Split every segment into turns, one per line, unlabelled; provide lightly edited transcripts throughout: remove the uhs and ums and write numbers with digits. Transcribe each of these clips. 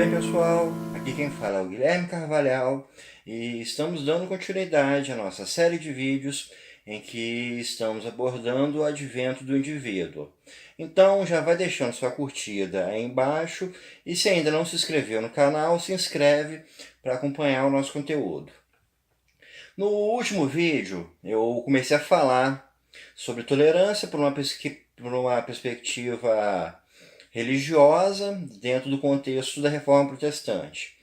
bem, pessoal? Aqui quem fala é o Guilherme Carvalhal e estamos dando continuidade à nossa série de vídeos em que estamos abordando o advento do indivíduo. Então já vai deixando sua curtida aí embaixo e se ainda não se inscreveu no canal, se inscreve para acompanhar o nosso conteúdo. No último vídeo eu comecei a falar sobre tolerância por uma perspectiva religiosa dentro do contexto da Reforma Protestante.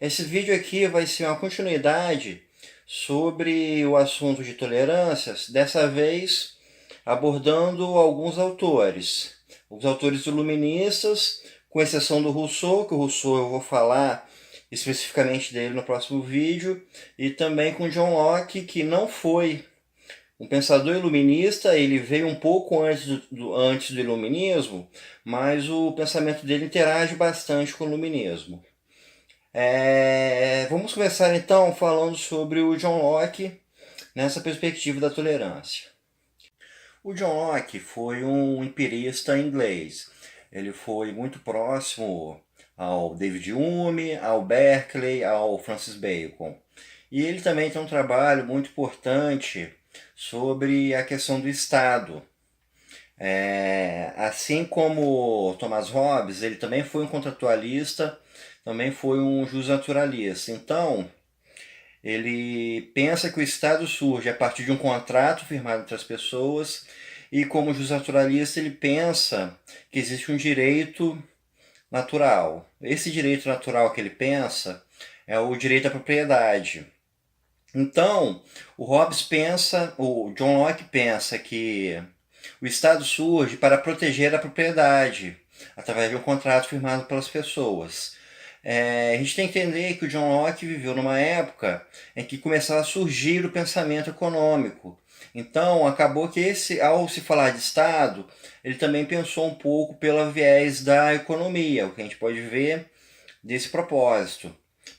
Esse vídeo aqui vai ser uma continuidade sobre o assunto de tolerâncias, dessa vez abordando alguns autores. Os autores iluministas, com exceção do Rousseau, que o Rousseau eu vou falar especificamente dele no próximo vídeo, e também com John Locke, que não foi um pensador iluminista, ele veio um pouco antes do iluminismo, mas o pensamento dele interage bastante com o iluminismo. Vamos começar então falando sobre o John Locke nessa perspectiva da tolerância. O John Locke foi um empirista inglês. Ele foi muito próximo ao David Hume, ao Berkeley, ao Francis Bacon. E ele também tem um trabalho muito importante sobre a questão do Estado. Assim como Thomas Hobbes, ele também foi um contratualista, também foi um justnaturalista. Então, ele pensa que o Estado surge a partir de um contrato firmado entre as pessoas, e como justnaturalista ele pensa que existe um direito natural. Esse direito natural que ele pensa é o direito à propriedade. Então, o John Locke pensa que o Estado surge para proteger a propriedade, através de um contrato firmado pelas pessoas. A gente tem que entender que o John Locke viveu numa época em que começava a surgir o pensamento econômico. Então, acabou que ao se falar de Estado, ele também pensou um pouco pelo viés da economia, o que a gente pode ver desse propósito.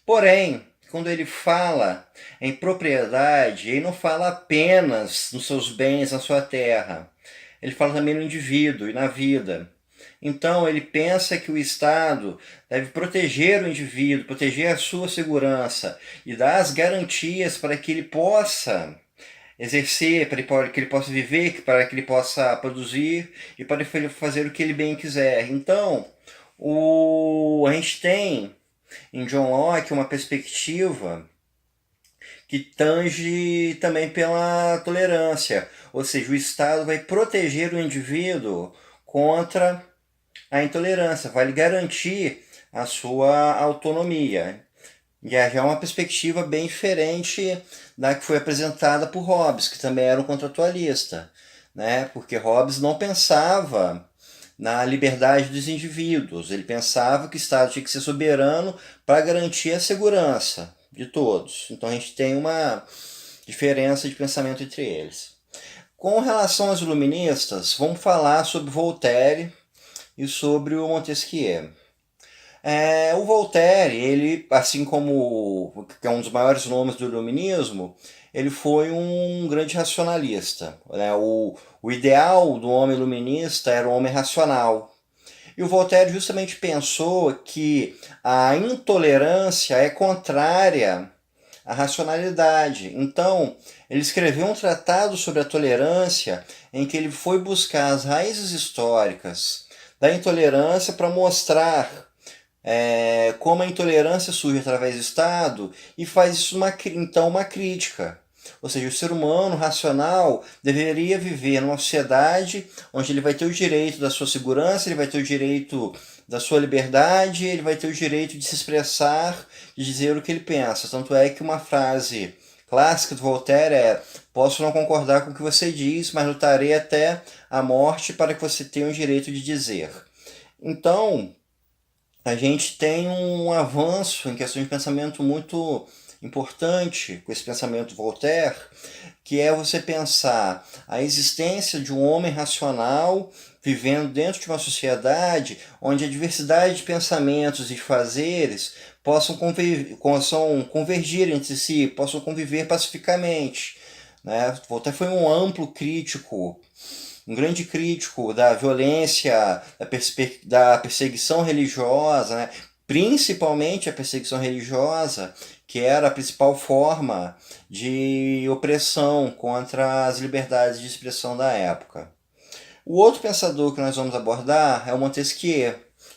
Porém, quando ele fala em propriedade, ele não fala apenas nos seus bens, na sua terra. Ele fala também no indivíduo e na vida. Então, ele pensa que o Estado deve proteger o indivíduo, proteger a sua segurança e dar as garantias para que ele possa exercer, para que ele possa viver, para que ele possa produzir e para ele fazer o que ele bem quiser. Então, a gente tem em John Locke uma perspectiva que tange também pela tolerância, ou seja, o Estado vai proteger o indivíduo contra a intolerância, vai lhe garantir a sua autonomia. E já é uma perspectiva bem diferente da que foi apresentada por Hobbes, que também era um contratualista, né? Porque Hobbes não pensava na liberdade dos indivíduos, ele pensava que o Estado tinha que ser soberano para garantir a segurança de todos. Então a gente tem uma diferença de pensamento entre eles. Com relação aos iluministas, vamos falar sobre Voltaire e sobre o Montesquieu. O Voltaire, ele, assim como que é um dos maiores nomes do iluminismo, ele foi um grande racionalista, né? O ideal do homem iluminista era o homem racional. E o Voltaire justamente pensou que a intolerância é contrária à racionalidade. Então, ele escreveu um tratado sobre a tolerância em que ele foi buscar as raízes históricas da intolerância para mostrar como a intolerância surge através do Estado e faz isso então uma crítica. Ou seja, o ser humano racional deveria viver numa sociedade onde ele vai ter o direito da sua segurança, ele vai ter o direito da sua liberdade, ele vai ter o direito de se expressar, de dizer o que ele pensa. Tanto é que uma frase clássica do Voltaire é: posso não concordar com o que você diz, mas lutarei até a morte para que você tenha o direito de dizer. Então, a gente tem um avanço em questão de pensamento muito importante com esse pensamento Voltaire, que é você pensar a existência de um homem racional vivendo dentro de uma sociedade onde a diversidade de pensamentos e de fazeres possam convergir entre si, possam conviver pacificamente, né? Voltaire foi um amplo crítico, um grande crítico da violência, da perseguição religiosa, né? principalmente a perseguição religiosa, que era a principal forma de opressão contra as liberdades de expressão da época. O outro pensador que nós vamos abordar é o Montesquieu,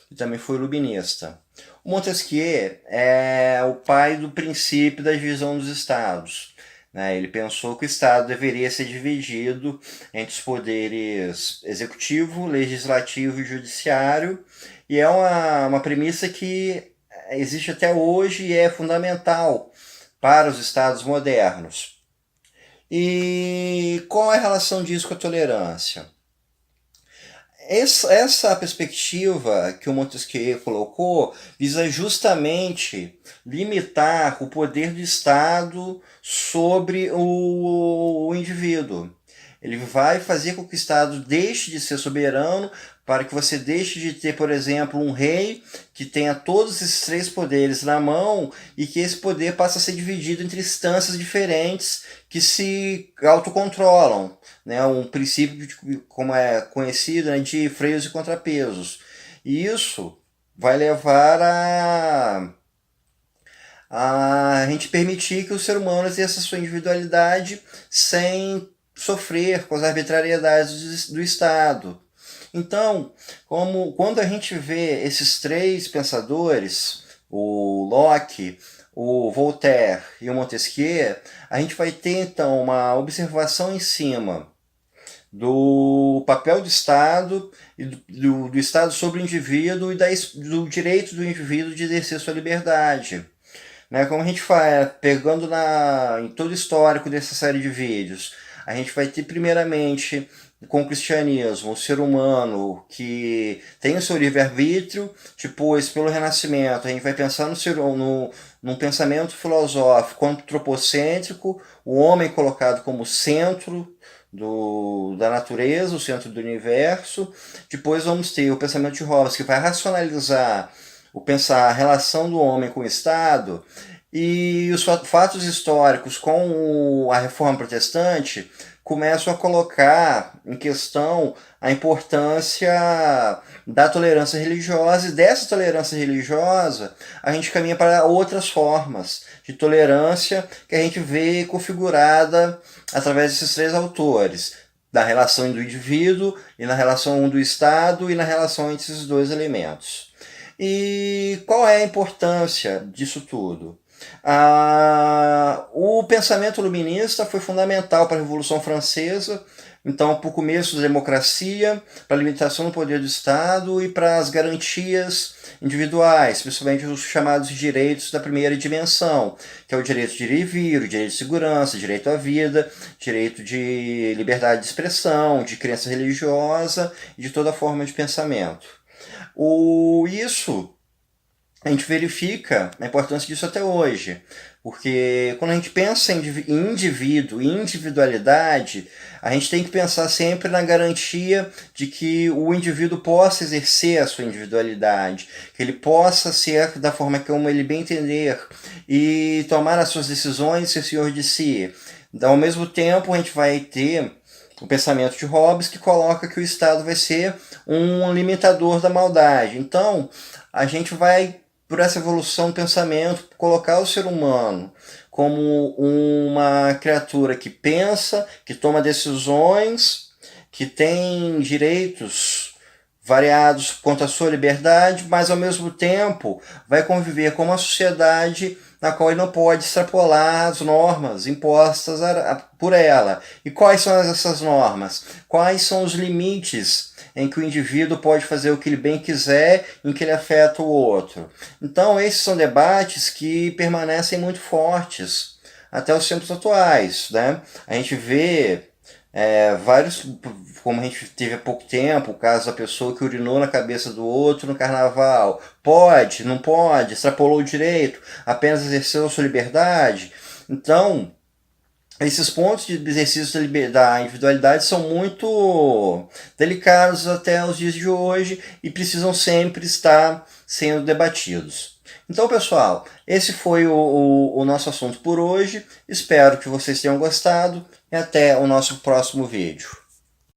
que também foi iluminista. O Montesquieu é o pai do princípio da divisão dos estados. Ele pensou que o Estado deveria ser dividido entre os poderes executivo, legislativo e judiciário, e é uma premissa que existe até hoje e é fundamental para os Estados modernos. E qual é a relação disso com a tolerância? Essa perspectiva que o Montesquieu colocou visa justamente limitar o poder do Estado sobre o indivíduo. Ele vai fazer com que o Estado deixe de ser soberano para que você deixe de ter, por exemplo, um rei que tenha todos esses três poderes na mão e que esse poder passe a ser dividido entre instâncias diferentes que se autocontrolam. Um princípio, como é conhecido, de freios e contrapesos. E isso vai levar a gente permitir que o ser humano exerça sua individualidade sem sofrer com as arbitrariedades do Estado. Então, quando a gente vê esses três pensadores, o Locke, o Voltaire e o Montesquieu, a gente vai ter então uma observação em cima do papel do Estado e do Estado sobre o indivíduo e do direito do indivíduo de exercer sua liberdade. Como a gente faz, pegando em todo o histórico dessa série de vídeos, a gente vai ter primeiramente com o cristianismo o ser humano que tem o seu livre-arbítrio, depois pelo Renascimento a gente vai pensar num pensamento filosófico antropocêntrico, o homem colocado como centro da natureza, o centro do universo. Depois vamos ter o pensamento de Hobbes, que vai racionalizar a relação do homem com o Estado, e os fatos históricos com a Reforma Protestante começam a colocar em questão a importância da tolerância religiosa, e dessa tolerância religiosa a gente caminha para outras formas de tolerância que a gente vê configurada através desses três autores, da relação do indivíduo e na relação do Estado e na relação entre esses dois elementos. E qual é a importância disso tudo? O pensamento iluminista foi fundamental para a Revolução Francesa, então para o começo da democracia, para a limitação do poder do Estado e para as garantias individuais, principalmente os chamados direitos da primeira dimensão, que é o direito de ir e vir, o direito de segurança, direito à vida, direito de liberdade de expressão, de crença religiosa e de toda forma de pensamento. Isso a gente verifica a importância disso até hoje, porque quando a gente pensa em indivíduo e individualidade, a gente tem que pensar sempre na garantia de que o indivíduo possa exercer a sua individualidade, que ele possa ser da forma como ele bem entender e tomar as suas decisões e ser senhor de si. Então, ao mesmo tempo, a gente vai ter o pensamento de Hobbes, que coloca que o Estado vai ser um limitador da maldade. Então, a gente vai, por essa evolução do pensamento, colocar o ser humano como uma criatura que pensa, que toma decisões, que tem direitos variados quanto à sua liberdade, mas ao mesmo tempo vai conviver com uma sociedade na qual ele não pode extrapolar as normas impostas por ela. E quais são essas normas? Quais são os limites em que o indivíduo pode fazer o que ele bem quiser, em que ele afeta o outro? Então, esses são debates que permanecem muito fortes até os tempos atuais. A gente vê vários, como a gente teve há pouco tempo, o caso da pessoa que urinou na cabeça do outro no carnaval. Pode, não pode, extrapolou o direito, apenas exerceu a sua liberdade. Então, esses pontos de exercício da individualidade são muito delicados até os dias de hoje e precisam sempre estar sendo debatidos. Então, pessoal, esse foi o nosso assunto por hoje. Espero que vocês tenham gostado e até o nosso próximo vídeo.